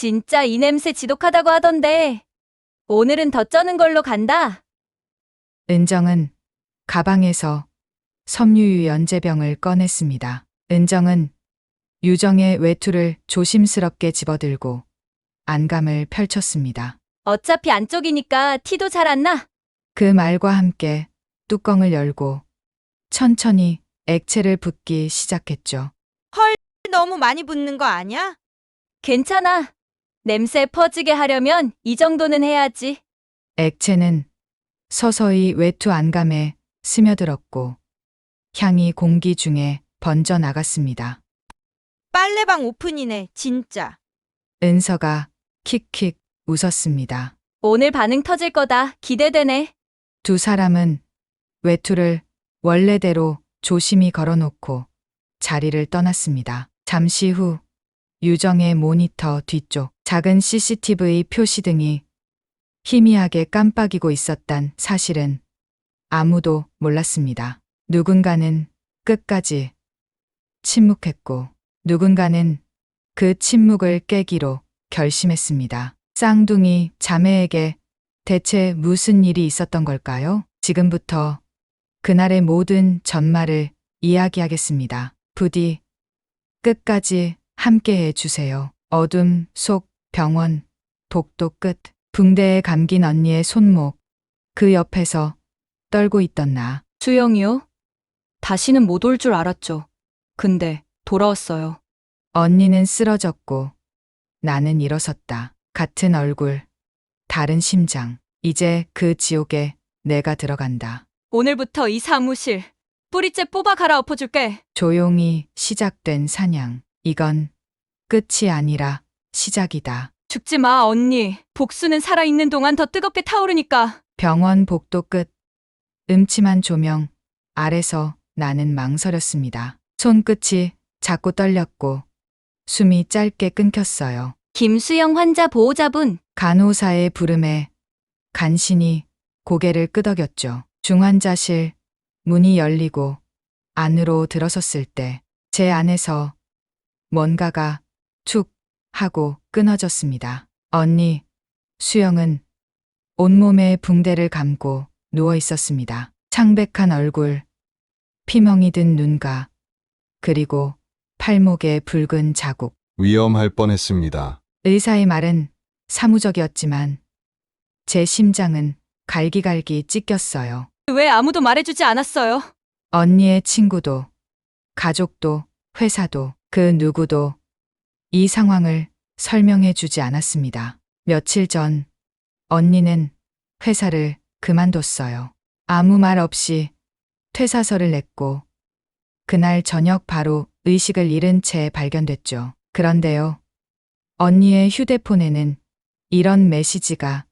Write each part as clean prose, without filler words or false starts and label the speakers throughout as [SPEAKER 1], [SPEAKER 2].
[SPEAKER 1] 진짜 이 냄새 지독하다고 하던데. 오늘은 더 쩌는 걸로 간다.
[SPEAKER 2] 은정은 가방에서 섬유유 연제병을 꺼냈습니다. 은정은 유정의 외투를 조심스럽게 집어들고 안감을 펼쳤습니다.
[SPEAKER 1] 어차피 안쪽이니까 티도 잘 안 나.
[SPEAKER 2] 그 말과 함께 뚜껑을 열고 천천히 액체를 붓기 시작했죠.
[SPEAKER 3] 너무 많이 붓는 거 아니야?
[SPEAKER 1] 괜찮아. 냄새 퍼지게 하려면 이 정도는 해야지.
[SPEAKER 2] 액체는 서서히 외투 안감에 스며들었고 향이 공기 중에 번져 나갔습니다.
[SPEAKER 3] 빨래방 오픈이네, 진짜.
[SPEAKER 2] 은서가 킥킥 웃었습니다.
[SPEAKER 1] 오늘 반응 터질 거다. 기대되네.
[SPEAKER 2] 두 사람은 외투를 원래대로 조심히 걸어놓고 자리를 떠났습니다. 잠시 후 유정의 모니터 뒤쪽 작은 CCTV 표시등이 희미하게 깜빡이고 있었단 사실은 아무도 몰랐습니다. 누군가는 끝까지 침묵했고 누군가는 그 침묵을 깨기로 결심했습니다. 쌍둥이 자매에게 대체 무슨 일이 있었던 걸까요? 지금부터 그날의 모든 전말을 이야기하겠습니다. 부디 끝까지 함께해 주세요. 어둠 속 병원 복도 끝 붕대에 감긴 언니의 손목 그 옆에서 떨고 있던 나.
[SPEAKER 1] 수영이요? 다시는 못 올 줄 알았죠. 근데 돌아왔어요.
[SPEAKER 2] 언니는 쓰러졌고 나는 일어섰다. 같은 얼굴, 다른 심장. 이제 그 지옥에 내가 들어간다.
[SPEAKER 1] 오늘부터 이 사무실 뿌리째 뽑아 갈아엎어줄게.
[SPEAKER 2] 조용히 시작된 사냥. 이건 끝이 아니라 시작이다.
[SPEAKER 1] 죽지 마, 언니. 복수는 살아있는 동안 더 뜨겁게 타오르니까.
[SPEAKER 2] 병원 복도 끝. 음침한 조명 아래서 나는 망설였습니다. 손끝이 자꾸 떨렸고 숨이 짧게 끊겼어요.
[SPEAKER 1] 김수영 환자 보호자분.
[SPEAKER 2] 간호사의 부름에 간신히 고개를 끄덕였죠. 중환자실 문이 열리고 안으로 들어섰을 때 제 안에서 뭔가가 툭 하고 끊어졌습니다. 언니, 수영은 온몸에 붕대를 감고 누워 있었습니다. 창백한 얼굴, 피멍이 든 눈가, 그리고 팔목에 붉은 자국.
[SPEAKER 4] 위험할 뻔했습니다.
[SPEAKER 2] 의사의 말은 사무적이었지만 제 심장은 갈기갈기 찢겼어요.
[SPEAKER 1] 왜 아무도 말해주지 않았어요?
[SPEAKER 2] 언니의 친구도, 가족도, 회사도, 그 누구도 이 상황을 설명해 주지 않았습니다. 며칠 전 언니는 회사를 그만뒀어요. 아무 말 없이 퇴사서를 냈고 그날 저녁 바로 의식을 잃은 채 발견됐죠. 그런데요. 언니의 휴대폰에는 이런 메시지가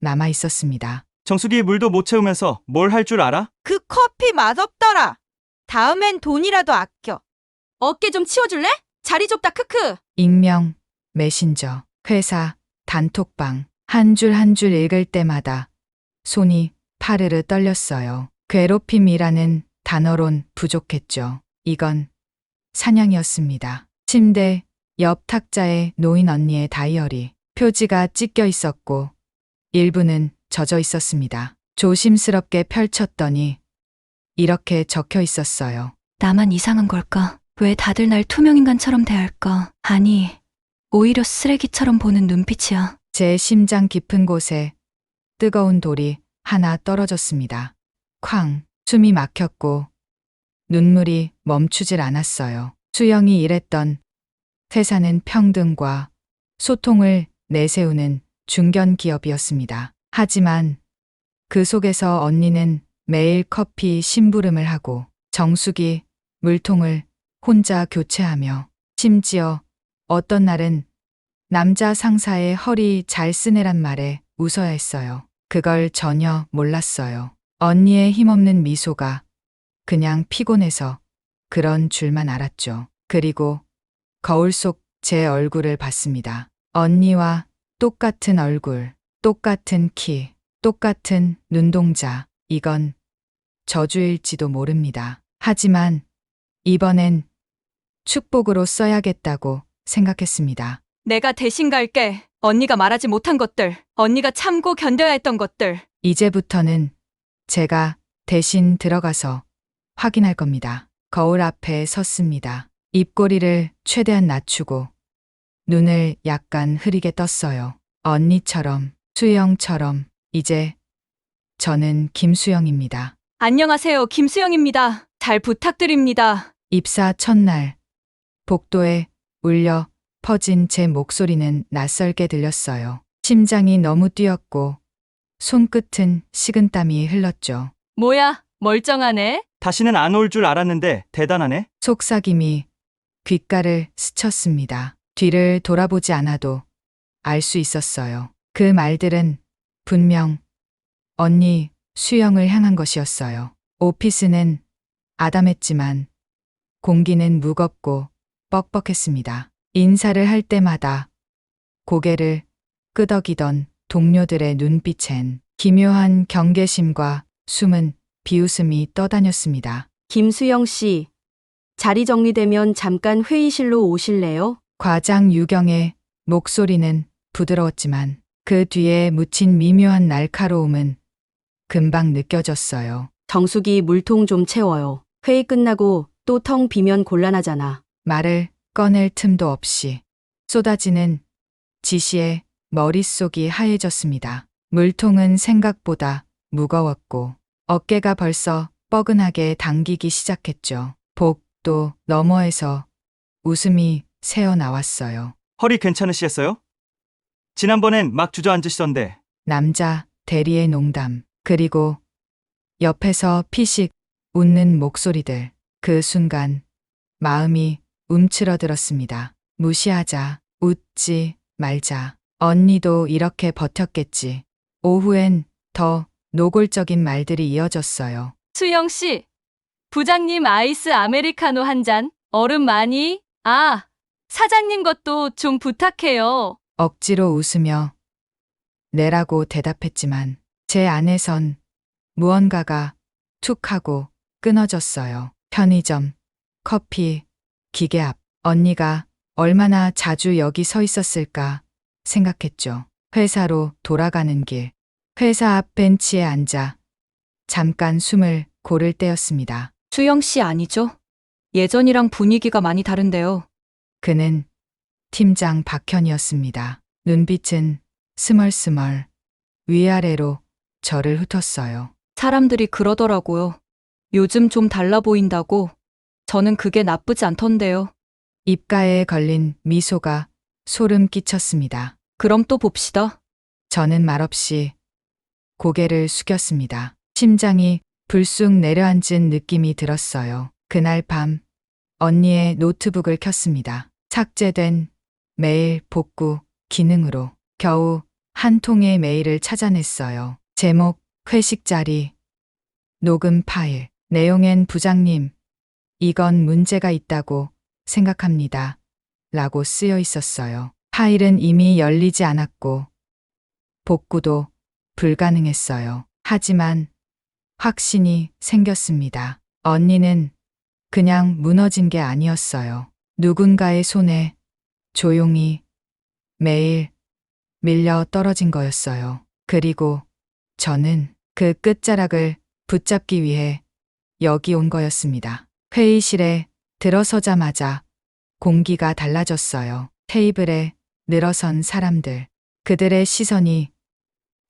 [SPEAKER 2] 남아 있었습니다.
[SPEAKER 5] 정수기에 물도 못 채우면서 뭘 할 줄 알아?
[SPEAKER 3] 그 커피 맛없더라. 다음엔 돈이라도 아껴.
[SPEAKER 1] 어깨 좀 치워줄래? 자리 좁다, 크크.
[SPEAKER 2] 익명, 메신저, 회사, 단톡방, 한 줄 한 줄 읽을 때마다 손이 파르르 떨렸어요. 괴롭힘이라는 단어론 부족했죠. 이건 사냥이었습니다. 침대 옆 탁자에 놓인 언니의 다이어리. 표지가 찢겨 있었고 일부는 젖어 있었습니다. 조심스럽게 펼쳤더니 이렇게 적혀 있었어요.
[SPEAKER 1] 나만 이상한 걸까? 왜 다들 날 투명인간처럼 대할까? 아니, 오히려 쓰레기처럼 보는 눈빛이야.
[SPEAKER 2] 제 심장 깊은 곳에 뜨거운 돌이 하나 떨어졌습니다. 쾅, 숨이 막혔고 눈물이 멈추질 않았어요. 수영이 일했던 회사는 평등과 소통을 내세우는 중견 기업이었습니다. 하지만 그 속에서 언니는 매일 커피 심부름을 하고 정수기, 물통을 혼자 교체하며 심지어 어떤 날은 남자 상사의 허리 잘 쓰네란 말에 웃어야 했어요. 그걸 전혀 몰랐어요. 언니의 힘없는 미소가 그냥 피곤해서 그런 줄만 알았죠. 그리고 거울 속 제 얼굴을 봤습니다. 언니와 똑같은 얼굴, 똑같은 키, 똑같은 눈동자. 이건 저주일지도 모릅니다. 하지만 이번엔 축복으로 써야겠다고 생각했습니다.
[SPEAKER 1] 내가 대신 갈게. 언니가 말하지 못한 것들, 언니가 참고 견뎌야 했던 것들.
[SPEAKER 2] 이제부터는 제가 대신 들어가서 확인할 겁니다. 거울 앞에 섰습니다. 입꼬리를 최대한 낮추고 눈을 약간 흐리게 떴어요. 언니처럼, 수영처럼, 이제 저는 김수영입니다.
[SPEAKER 1] 안녕하세요. 김수영입니다. 잘 부탁드립니다.
[SPEAKER 2] 입사 첫날, 복도에 울려 퍼진 제 목소리는 낯설게 들렸어요. 심장이 너무 뛰었고, 손끝은 식은땀이 흘렀죠.
[SPEAKER 1] 뭐야, 멀쩡하네?
[SPEAKER 5] 다시는 안 올 줄 알았는데 대단하네.
[SPEAKER 2] 속삭임이 귓가를 스쳤습니다. 뒤를 돌아보지 않아도 알 수 있었어요. 그 말들은 분명 언니 수영을 향한 것이었어요. 오피스는 아담했지만 공기는 무겁고 뻑뻑했습니다. 인사를 할 때마다 고개를 끄덕이던 동료들의 눈빛엔 기묘한 경계심과 숨은 비웃음이 떠다녔습니다.
[SPEAKER 6] 김수영 씨, 자리 정리되면 잠깐 회의실로 오실래요?
[SPEAKER 2] 과장 유경의 목소리는 부드러웠지만 그 뒤에 묻힌 미묘한 날카로움은 금방 느껴졌어요.
[SPEAKER 6] 정수기 물통 좀 채워요. 회의 끝나고 또 텅 비면 곤란하잖아.
[SPEAKER 2] 말을 꺼낼 틈도 없이 쏟아지는 지시에 머릿속이 하얘졌습니다. 물통은 생각보다 무거웠고 어깨가 벌써 뻐근하게 당기기 시작했죠. 복도 너머에서 웃음이 새어나왔어요.
[SPEAKER 5] 허리 괜찮으시겠어요? 지난번엔 막 주저앉으시던데.
[SPEAKER 2] 남자 대리의 농담, 그리고 옆에서 피식 웃는 목소리들. 그 순간 마음이 움츠러들었습니다. 무시하자, 웃지 말자. 언니도 이렇게 버텼겠지. 오후엔 더 노골적인 말들이 이어졌어요.
[SPEAKER 1] 수영 씨, 부장님 아이스 아메리카노 한 잔, 얼음 많이? 아, 사장님 것도 좀 부탁해요.
[SPEAKER 2] 억지로 웃으며 내라고 대답했지만 제 안에선 무언가가 툭 하고 끊어졌어요. 편의점, 커피, 기계 앞. 언니가 얼마나 자주 여기 서 있었을까 생각했죠. 회사로 돌아가는 길. 회사 앞 벤치에 앉아 잠깐 숨을 고를 때였습니다.
[SPEAKER 1] 수영 씨 아니죠? 예전이랑 분위기가 많이 다른데요.
[SPEAKER 2] 그는 팀장 박현이었습니다. 눈빛은 스멀스멀 위아래로 저를 훑었어요.
[SPEAKER 1] 사람들이 그러더라고요. 요즘 좀 달라 보인다고. 저는 그게 나쁘지 않던데요.
[SPEAKER 2] 입가에 걸린 미소가 소름 끼쳤습니다.
[SPEAKER 1] 그럼 또 봅시다.
[SPEAKER 2] 저는 말없이 고개를 숙였습니다. 심장이 불쑥 내려앉은 느낌이 들었어요. 그날 밤 언니의 노트북을 켰습니다. 삭제된 메일 복구 기능으로 겨우 한 통의 메일을 찾아냈어요. 제목 회식 자리, 녹음 파일. 내용엔 부장님, 이건 문제가 있다고 생각합니다. 라고 쓰여 있었어요. 파일은 이미 열리지 않았고 복구도 불가능했어요. 하지만 확신이 생겼습니다. 언니는 그냥 무너진 게 아니었어요. 누군가의 손에 조용히 매일 밀려 떨어진 거였어요. 그리고 저는 그 끝자락을 붙잡기 위해 여기 온 거였습니다. 회의실에 들어서자마자 공기가 달라졌어요. 테이블에 늘어선 사람들. 그들의 시선이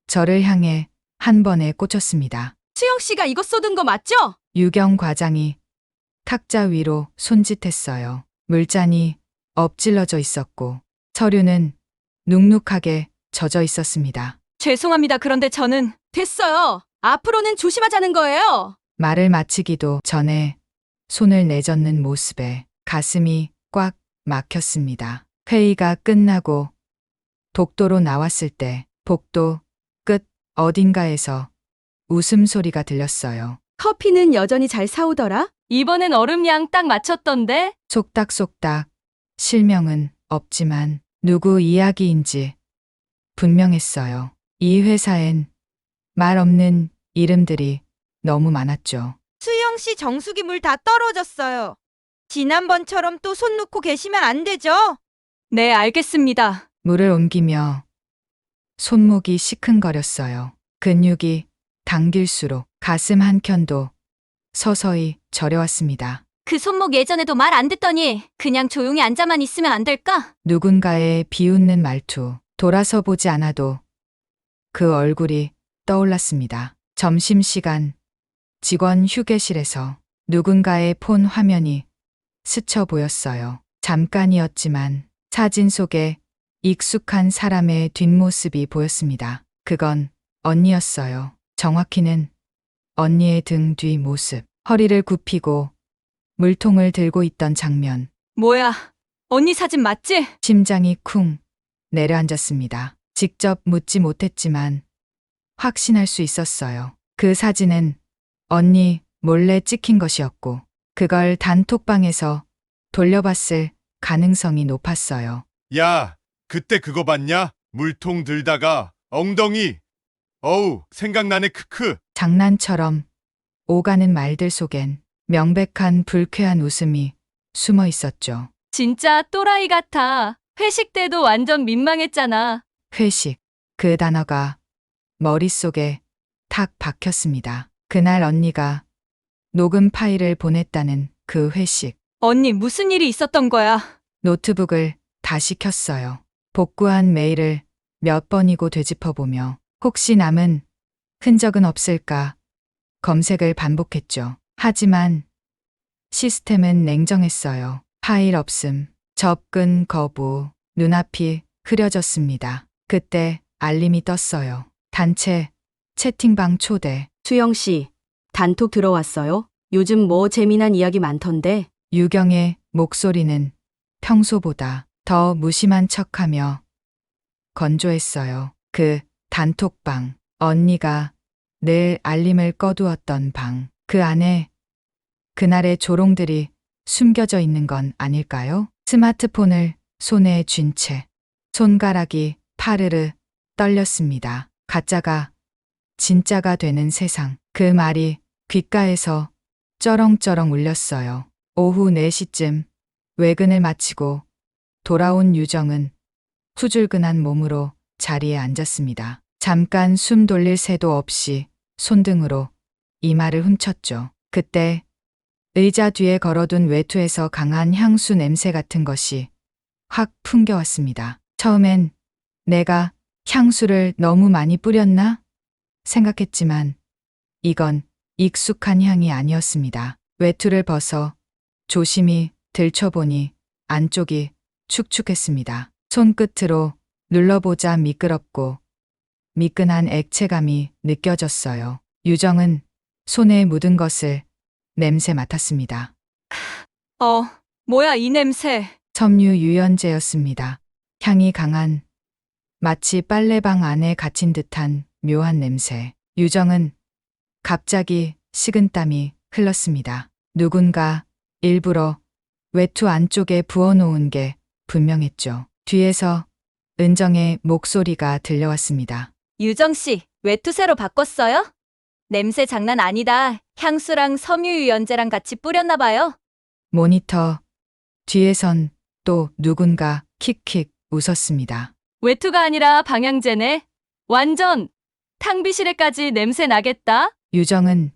[SPEAKER 2] 저를 향해 한 번에 꽂혔습니다.
[SPEAKER 3] 수영 씨가 이거 쏟은 거 맞죠?
[SPEAKER 2] 유경 과장이 탁자 위로 손짓했어요. 물잔이 엎질러져 있었고 서류는 눅눅하게 젖어 있었습니다.
[SPEAKER 1] 죄송합니다. 그런데 저는
[SPEAKER 3] 됐어요. 앞으로는 조심하자는 거예요.
[SPEAKER 2] 말을 마치기도 전에 손을 내젓는 모습에 가슴이 꽉 막혔습니다. 회의가 끝나고 복도로 나왔을 때 복도 끝 어딘가에서 웃음소리가 들렸어요.
[SPEAKER 6] 커피는 여전히 잘 사오더라?
[SPEAKER 1] 이번엔 얼음 양 딱 맞췄던데?
[SPEAKER 2] 속닥속닥 실명은 없지만 누구 이야기인지 분명했어요. 이 회사엔 말 없는 이름들이 너무 많았죠.
[SPEAKER 3] 수영 씨 정수기 물 다 떨어졌어요. 지난번처럼 또 손 놓고 계시면 안 되죠?
[SPEAKER 1] 네, 알겠습니다.
[SPEAKER 2] 물을 옮기며 손목이 시큰거렸어요. 근육이 당길수록 가슴 한켠도 서서히 저려왔습니다.
[SPEAKER 1] 그 손목 예전에도 말 안 듣더니 그냥 조용히 앉아만 있으면 안 될까?
[SPEAKER 2] 누군가의 비웃는 말투, 돌아서 보지 않아도 그 얼굴이 떠올랐습니다. 점심시간 직원 휴게실에서 누군가의 폰 화면이 스쳐 보였어요. 잠깐이었지만 사진 속에 익숙한 사람의 뒷모습이 보였습니다. 그건 언니였어요. 정확히는 언니의 등 뒤 모습, 허리를 굽히고 물통을 들고 있던 장면.
[SPEAKER 1] 뭐야, 언니 사진 맞지?
[SPEAKER 2] 심장이 쿵 내려앉았습니다. 직접 묻지 못했지만 확신할 수 있었어요. 그 사진은 언니 몰래 찍힌 것이었고 그걸 단톡방에서 돌려봤을 가능성이 높았어요.
[SPEAKER 7] 야, 그때 그거 봤냐? 물통 들다가 엉덩이. 어우, 생각나네 크크.
[SPEAKER 2] 장난처럼 오가는 말들 속엔 명백한 불쾌한 웃음이 숨어 있었죠.
[SPEAKER 1] 진짜 또라이 같아. 회식 때도 완전 민망했잖아.
[SPEAKER 2] 회식. 그 단어가 머릿속에 탁 박혔습니다. 그날 언니가 녹음 파일을 보냈다는 그 회식.
[SPEAKER 1] 언니 무슨 일이 있었던 거야?
[SPEAKER 2] 노트북을 다시 켰어요. 복구한 메일을 몇 번이고 되짚어보며 혹시 남은 흔적은 없을까 검색을 반복했죠. 하지만 시스템은 냉정했어요. 파일 없음, 접근 거부, 눈앞이 흐려졌습니다. 그때 알림이 떴어요. 단체 채팅방 초대.
[SPEAKER 6] 수영 씨, 단톡 들어왔어요? 요즘 뭐 재미난 이야기 많던데.
[SPEAKER 2] 유경의 목소리는 평소보다 더 무심한 척하며 건조했어요. 그 단톡방, 언니가 늘 알림을 꺼두었던 방, 그 안에 그날의 조롱들이 숨겨져 있는 건 아닐까요? 스마트폰을 손에 쥔 채 손가락이 파르르 떨렸습니다. 가짜가 진짜가 되는 세상. 그 말이 귓가에서 쩌렁쩌렁 울렸어요. 오후 4시쯤 외근을 마치고 돌아온 유정은 후줄근한 몸으로 자리에 앉았습니다. 잠깐 숨 돌릴 새도 없이 손등으로 이마를 훔쳤죠. 그때 의자 뒤에 걸어둔 외투에서 강한 향수 냄새 같은 것이 확 풍겨왔습니다. 처음엔 내가 향수를 너무 많이 뿌렸나 생각했지만 이건 익숙한 향이 아니었습니다. 외투를 벗어 조심히 들춰보니 안쪽이 축축했습니다. 손끝으로 눌러보자 미끄럽고 미끈한 액체감이 느껴졌어요. 유정은 손에 묻은 것을 냄새 맡았습니다.
[SPEAKER 1] 뭐야 이 냄새.
[SPEAKER 2] 섬유 유연제였습니다. 향이 강한 마치 빨래방 안에 갇힌 듯한 묘한 냄새. 유정은 갑자기 식은땀이 흘렀습니다. 누군가 일부러 외투 안쪽에 부어놓은 게 분명했죠. 뒤에서 은정의 목소리가 들려왔습니다.
[SPEAKER 1] 유정 씨, 외투 새로 바꿨어요? 냄새 장난 아니다. 향수랑 섬유유연제랑 같이 뿌렸나 봐요.
[SPEAKER 2] 모니터 뒤에선 또 누군가 킥킥 웃었습니다.
[SPEAKER 1] 외투가 아니라 방향제네. 완전 탕비실에까지 냄새 나겠다.
[SPEAKER 2] 유정은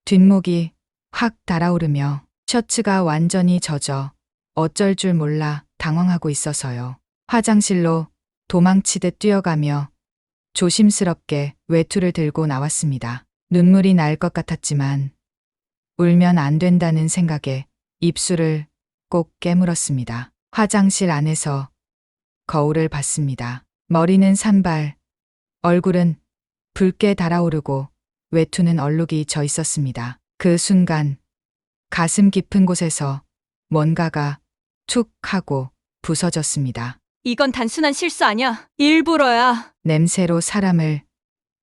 [SPEAKER 2] 뒷목이 확 달아오르며 셔츠가 완전히 젖어 어쩔 줄 몰라 당황하고 있어서요. 화장실로 도망치듯 뛰어가며 조심스럽게 외투를 들고 나왔습니다. 눈물이 날 것 같았지만 울면 안 된다는 생각에 입술을 꼭 깨물었습니다. 화장실 안에서 거울을 봤습니다. 머리는 산발, 얼굴은 붉게 달아오르고 외투는 얼룩이 져 있었습니다. 그 순간 가슴 깊은 곳에서 뭔가가 툭 하고 부서졌습니다.
[SPEAKER 1] 이건 단순한 실수 아니야. 일부러야.
[SPEAKER 2] 냄새로 사람을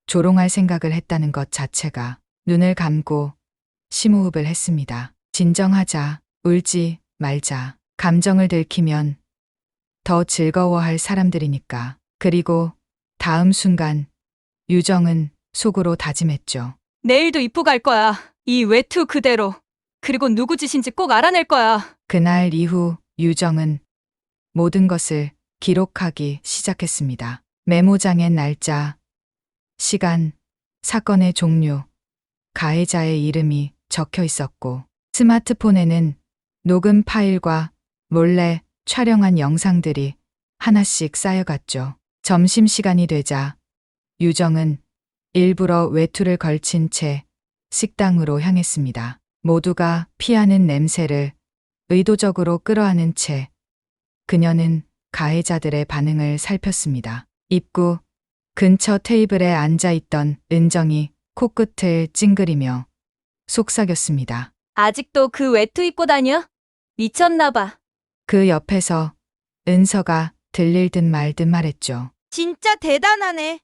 [SPEAKER 2] 조롱할 생각을 했다는 것 자체가. 눈을 감고 심호흡을 했습니다. 진정하자, 울지 말자. 감정을 들키면 더 즐거워할 사람들이니까. 그리고 다음 순간 유정은 속으로 다짐했죠.
[SPEAKER 1] 내일도 입고 갈 거야. 이 외투 그대로. 그리고 누구 짓인지 꼭 알아낼 거야.
[SPEAKER 2] 그날 이후 유정은 모든 것을 기록하기 시작했습니다. 메모장엔 날짜, 시간, 사건의 종류, 가해자의 이름이 적혀 있었고 스마트폰에는 녹음 파일과 몰래 촬영한 영상들이 하나씩 쌓여갔죠. 점심시간이 되자 유정은 일부러 외투를 걸친 채 식당으로 향했습니다. 모두가 피하는 냄새를 의도적으로 끌어안은 채 그녀는 가해자들의 반응을 살폈습니다. 입구 근처 테이블에 앉아 있던 은정이 코끝을 찡그리며 속삭였습니다.
[SPEAKER 1] 아직도 그 외투 입고 다녀? 미쳤나 봐.
[SPEAKER 2] 그 옆에서 은서가 들릴 듯 말 듯 말했죠.
[SPEAKER 3] 진짜 대단하네.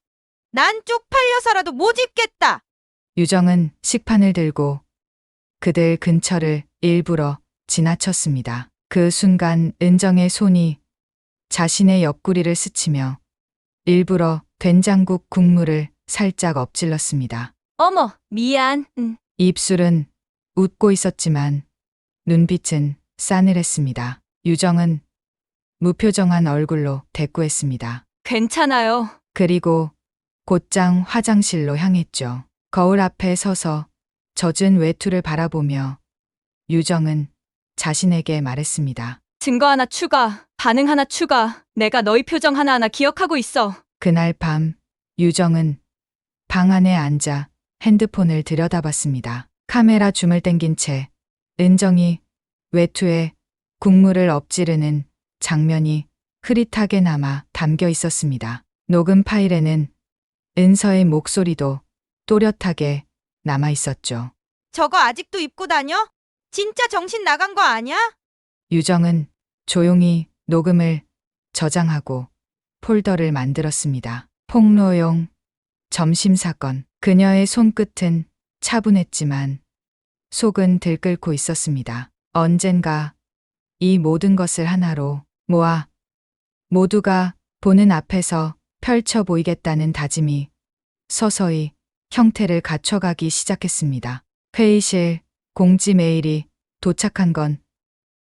[SPEAKER 3] 난 쪽팔려서라도 못 입겠다.
[SPEAKER 2] 유정은 식판을 들고 그들 근처를 일부러 지나쳤습니다. 그 순간 은정의 손이 자신의 옆구리를 스치며 일부러 된장국 국물을 살짝 엎질렀습니다.
[SPEAKER 1] 어머, 미안.
[SPEAKER 2] 입술은 웃고 있었지만 눈빛은 싸늘했습니다. 유정은 무표정한 얼굴로 대꾸했습니다.
[SPEAKER 1] 괜찮아요.
[SPEAKER 2] 그리고 곧장 화장실로 향했죠. 거울 앞에 서서 젖은 외투를 바라보며 유정은 자신에게 말했습니다.
[SPEAKER 1] 증거 하나 추가, 반응 하나 추가. 내가 너희 표정 하나하나 기억하고 있어.
[SPEAKER 2] 그날 밤 유정은 방 안에 앉아 핸드폰을 들여다봤습니다. 카메라 줌을 당긴 채 은정이 외투에 국물을 엎지르는 장면이 흐릿하게 남아 담겨 있었습니다. 녹음 파일에는 은서의 목소리도 또렷하게 남아 있었죠.
[SPEAKER 3] 저거 아직도 입고 다녀? 진짜 정신 나간 거 아냐?
[SPEAKER 2] 유정은 조용히 녹음을 저장하고 폴더를 만들었습니다. 폭로용 점심 사건. 그녀의 손끝은 차분했지만 속은 들끓고 있었습니다. 언젠가 이 모든 것을 하나로 모아 모두가 보는 앞에서 펼쳐 보이겠다는 다짐이 서서히 형태를 갖춰가기 시작했습니다. 회의실 공지 메일이 도착한 건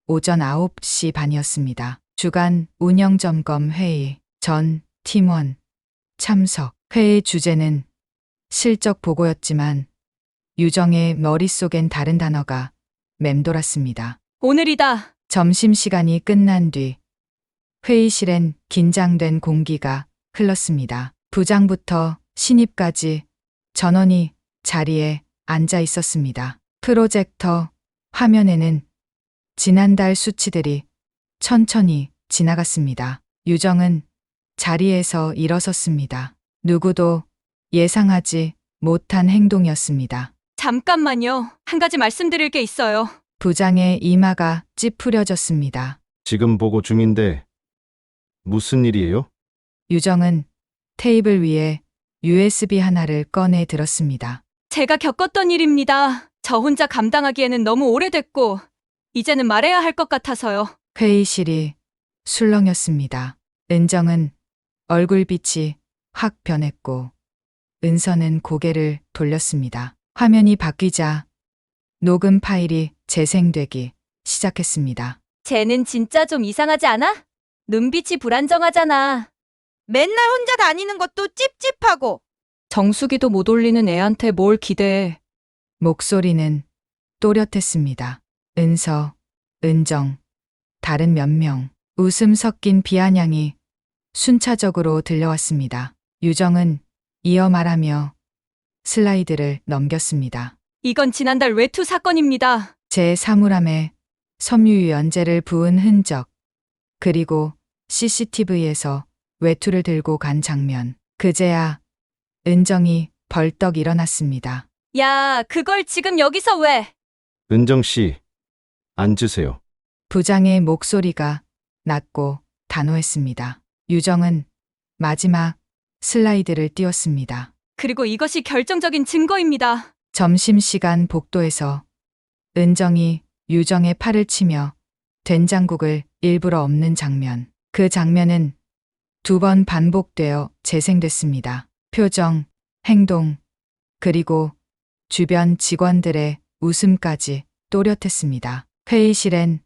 [SPEAKER 2] 오전 9시 반이었습니다. 주간 운영점검 회의 전 팀원 참석. 회의 주제는 실적 보고였지만 유정의 머릿속엔 다른 단어가 맴돌았습니다.
[SPEAKER 1] 오늘이다.
[SPEAKER 2] 점심시간이 끝난 뒤 회의실엔 긴장된 공기가 흘렀습니다. 부장부터 신입까지 전원이 자리에 앉아 있었습니다. 프로젝터 화면에는 지난달 수치들이 천천히 지나갔습니다. 유정은 자리에서 일어섰습니다. 누구도 예상하지 못한 행동이었습니다.
[SPEAKER 1] 잠깐만요. 한 가지 말씀드릴 게 있어요.
[SPEAKER 2] 부장의 이마가 찌푸려졌습니다.
[SPEAKER 4] 지금 보고 중인데 무슨 일이에요?
[SPEAKER 2] 유정은 테이블 위에 USB 하나를 꺼내 들었습니다.
[SPEAKER 1] 제가 겪었던 일입니다. 저 혼자 감당하기에는 너무 오래됐고, 이제는 말해야 할 것 같아서요.
[SPEAKER 2] 회의실이 술렁였습니다. 은정은 얼굴빛이 확 변했고 은서는 고개를 돌렸습니다. 화면이 바뀌자 녹음 파일이 재생되기 시작했습니다.
[SPEAKER 1] 쟤는 진짜 좀 이상하지 않아? 눈빛이 불안정하잖아.
[SPEAKER 3] 맨날 혼자 다니는 것도 찝찝하고.
[SPEAKER 1] 정수기도 못 올리는 애한테 뭘 기대해.
[SPEAKER 2] 목소리는 또렷했습니다. 은서, 은정, 다른 몇 명. 웃음 섞인 비아냥이 순차적으로 들려왔습니다. 유정은 이어 말하며 슬라이드를 넘겼습니다.
[SPEAKER 1] 이건 지난달 외투 사건입니다.
[SPEAKER 2] 제 사물함에 섬유유연제를 부은 흔적, 그리고 CCTV에서 외투를 들고 간 장면. 그제야 은정이 벌떡 일어났습니다.
[SPEAKER 1] 야, 그걸 지금 여기서 왜?
[SPEAKER 4] 은정 씨, 앉으세요.
[SPEAKER 2] 부장의 목소리가 낮고 단호했습니다. 유정은 마지막 슬라이드를 띄웠습니다.
[SPEAKER 1] 그리고 이것이 결정적인 증거입니다.
[SPEAKER 2] 점심시간 복도에서 은정이 유정의 팔을 치며 된장국을 일부러 엎는 장면. 그 장면은 2번 반복되어 재생됐습니다. 표정, 행동, 그리고 주변 직원들의 웃음까지 또렷했습니다. 회의실엔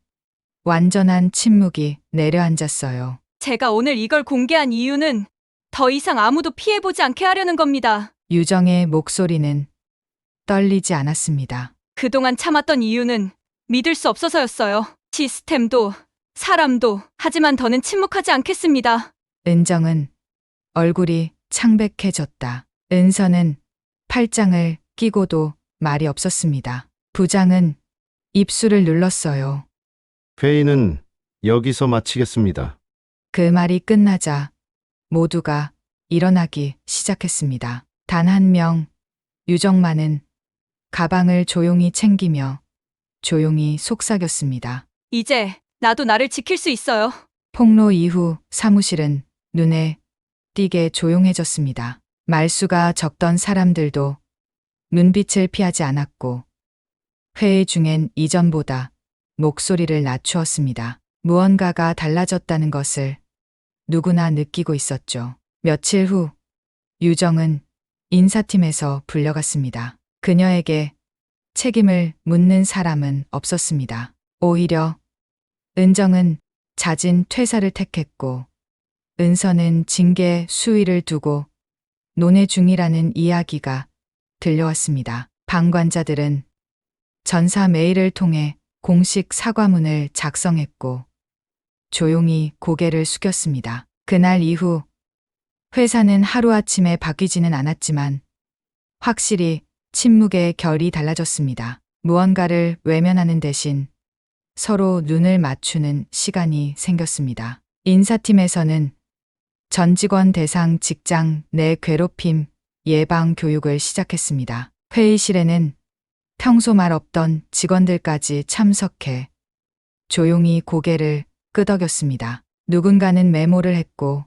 [SPEAKER 2] 완전한 침묵이 내려앉았어요.
[SPEAKER 1] 제가 오늘 이걸 공개한 이유는 더 이상 아무도 피해보지 않게 하려는 겁니다.
[SPEAKER 2] 유정의 목소리는 떨리지 않았습니다.
[SPEAKER 1] 그동안 참았던 이유는 믿을 수 없어서였어요. 시스템도, 사람도. 하지만 더는 침묵하지 않겠습니다.
[SPEAKER 2] 은정은 얼굴이 창백해졌다. 은서는 팔짱을 끼고도 말이 없었습니다. 부장은 입술을 눌렀어요.
[SPEAKER 4] 회의는 여기서 마치겠습니다.
[SPEAKER 2] 그 말이 끝나자 모두가 일어나기 시작했습니다. 단 한 명, 유정만은 가방을 조용히 챙기며 조용히 속삭였습니다.
[SPEAKER 1] 이제 나도 나를 지킬 수 있어요.
[SPEAKER 2] 폭로 이후 사무실은 눈에 띄게 조용해졌습니다. 말수가 적던 사람들도 눈빛을 피하지 않았고 회의 중엔 이전보다 목소리를 낮추었습니다. 무언가가 달라졌다는 것을 누구나 느끼고 있었죠. 며칠 후 유정은 인사팀에서 불려갔습니다. 그녀에게 책임을 묻는 사람은 없었습니다. 오히려 은정은 잦은 퇴사를 택했고 은서는 징계 수위를 두고 논의 중이라는 이야기가 들려왔습니다. 방관자들은 전사 메일을 통해 공식 사과문을 작성했고 조용히 고개를 숙였습니다. 그날 이후 회사는 하루아침에 바뀌지는 않았지만 확실히 침묵의 결이 달라졌습니다. 무언가를 외면하는 대신 서로 눈을 맞추는 시간이 생겼습니다. 인사팀에서는 전 직원 대상 직장 내 괴롭힘 예방 교육을 시작했습니다. 회의실에는 평소 말 없던 직원들까지 참석해 조용히 고개를 끄덕였습니다. 누군가는 메모를 했고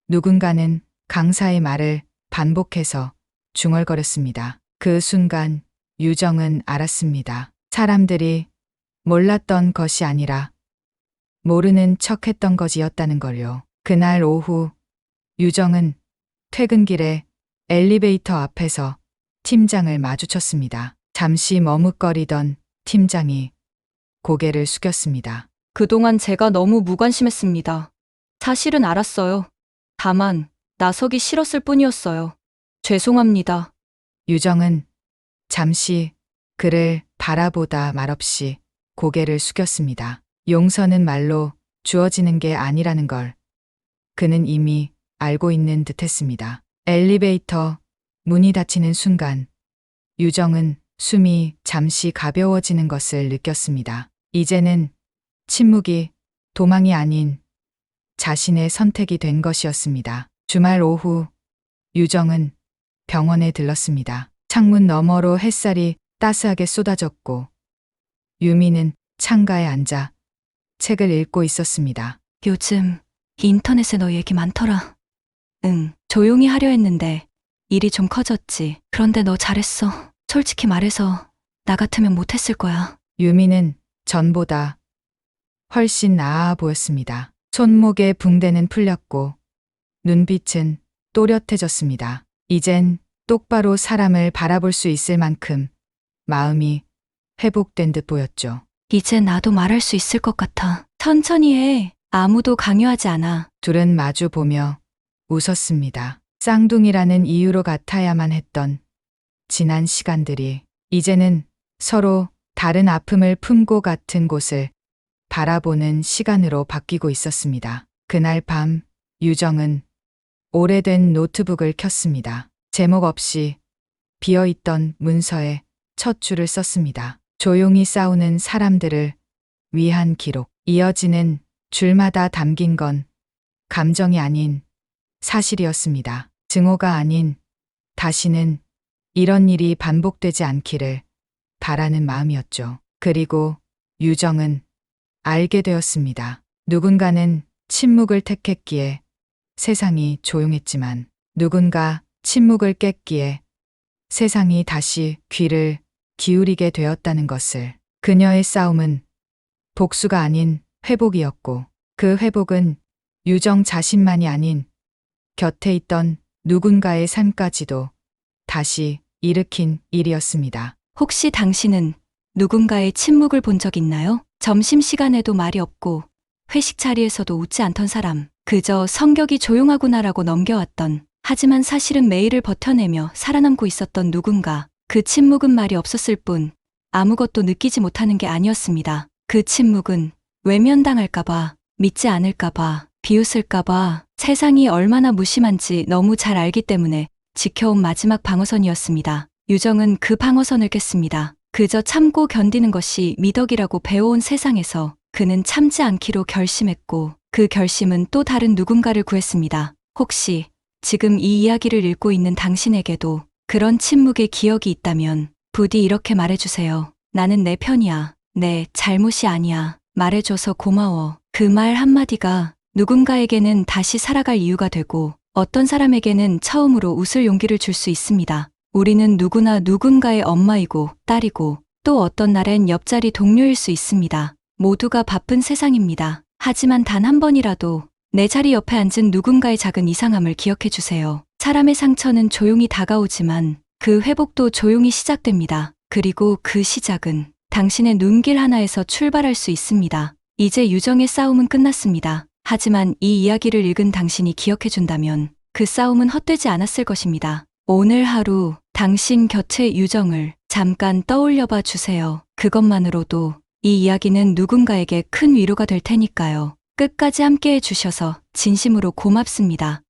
[SPEAKER 2] 누군가는 강사의 말을 반복해서 중얼거렸습니다. 그 순간 유정은 알았습니다. 사람들이 몰랐던 것이 아니라 모르는 척했던 것이었다는 걸요. 그날 오후 유정은 퇴근길에 엘리베이터 앞에서 팀장을 마주쳤습니다. 잠시 머뭇거리던 팀장이 고개를 숙였습니다.
[SPEAKER 1] 그동안 제가 너무 무관심했습니다. 사실은 알았어요. 다만 나서기 싫었을 뿐이었어요. 죄송합니다.
[SPEAKER 2] 유정은 잠시 그를 바라보다 말없이 고개를 숙였습니다. 용서는 말로 주어지는 게 아니라는 걸 그는 이미 알고 있는 듯했습니다. 엘리베이터 문이 닫히는 순간 유정은 숨이 잠시 가벼워지는 것을 느꼈습니다. 이제는 침묵이 도망이 아닌 자신의 선택이 된 것이었습니다. 주말 오후 유정은 병원에 들렀습니다. 창문 너머로 햇살이 따스하게 쏟아졌고 유미는 창가에 앉아 책을 읽고 있었습니다.
[SPEAKER 1] 요즘 인터넷에 너 얘기 많더라. 응, 조용히 하려 했는데 일이 좀 커졌지. 그런데 너 잘했어. 솔직히 말해서 나 같으면 못했을 거야.
[SPEAKER 2] 유미는 전보다 훨씬 나아 보였습니다. 손목에 붕대는 풀렸고 눈빛은 또렷해졌습니다. 이젠 똑바로 사람을 바라볼 수 있을 만큼 마음이 회복된 듯 보였죠.
[SPEAKER 1] 이제 나도 말할 수 있을 것 같아. 천천히 해. 아무도 강요하지 않아.
[SPEAKER 2] 둘은 마주 보며 웃었습니다. 쌍둥이라는 이유로 같아야만 했던 지난 시간들이 이제는 서로 다른 아픔을 품고 같은 곳을 바라보는 시간으로 바뀌고 있었습니다. 그날 밤 유정은 오래된 노트북을 켰습니다. 제목 없이 비어있던 문서에 첫 줄을 썼습니다. 조용히 싸우는 사람들을 위한 기록. 이어지는 줄마다 담긴 건 감정이 아닌 사실이었습니다. 증오가 아닌 다시는 이런 일이 반복되지 않기를 바라는 마음이었죠. 그리고 유정은 알게 되었습니다. 누군가는 침묵을 택했기에 세상이 조용했지만 누군가 침묵을 깼기에 세상이 다시 귀를 기울이게 되었다는 것을. 그녀의 싸움은 복수가 아닌 회복이었고 그 회복은 유정 자신만이 아닌 곁에 있던 누군가의 삶까지도 다시 일으킨 일이었습니다.
[SPEAKER 1] 혹시 당신은 누군가의 침묵을 본 적 있나요? 점심시간에도 말이 없고 회식 자리에서도 웃지 않던 사람. 그저 성격이 조용하구나라고 넘겨왔던, 하지만 사실은 매일을 버텨내며 살아남고 있었던 누군가. 그 침묵은 말이 없었을 뿐 아무것도 느끼지 못하는 게 아니었습니다. 그 침묵은 외면당할까봐, 믿지 않을까봐, 비웃을까봐, 세상이 얼마나 무심한지 너무 잘 알기 때문에 지켜온 마지막 방어선이었습니다. 유정은 그 방어선을 깼습니다. 그저 참고 견디는 것이 미덕이라고 배워온 세상에서 그는 참지 않기로 결심했고, 그 결심은 또 다른 누군가를 구했습니다. 혹시 지금 이 이야기를 읽고 있는 당신에게도 그런 침묵의 기억이 있다면 부디 이렇게 말해주세요. 나는 내 편이야. 내 잘못이 아니야. 말해줘서 고마워. 그 말 한마디가 누군가에게는 다시 살아갈 이유가 되고, 어떤 사람에게는 처음으로 웃을 용기를 줄 수 있습니다. 우리는 누구나 누군가의 엄마이고 딸이고, 또 어떤 날엔 옆자리 동료일 수 있습니다. 모두가 바쁜 세상입니다. 하지만 단 한 번이라도 내 자리 옆에 앉은 누군가의 작은 이상함을 기억해 주세요. 사람의 상처는 조용히 다가오지만 그 회복도 조용히 시작됩니다. 그리고 그 시작은 당신의 눈길 하나에서 출발할 수 있습니다. 이제 유정의 싸움은 끝났습니다. 하지만 이 이야기를 읽은 당신이 기억해 준다면 그 싸움은 헛되지 않았을 것입니다. 오늘 하루 당신 곁의 유정을 잠깐 떠올려 봐 주세요. 그것만으로도 이 이야기는 누군가에게 큰 위로가 될 테니까요. 끝까지 함께 해주셔서 진심으로 고맙습니다.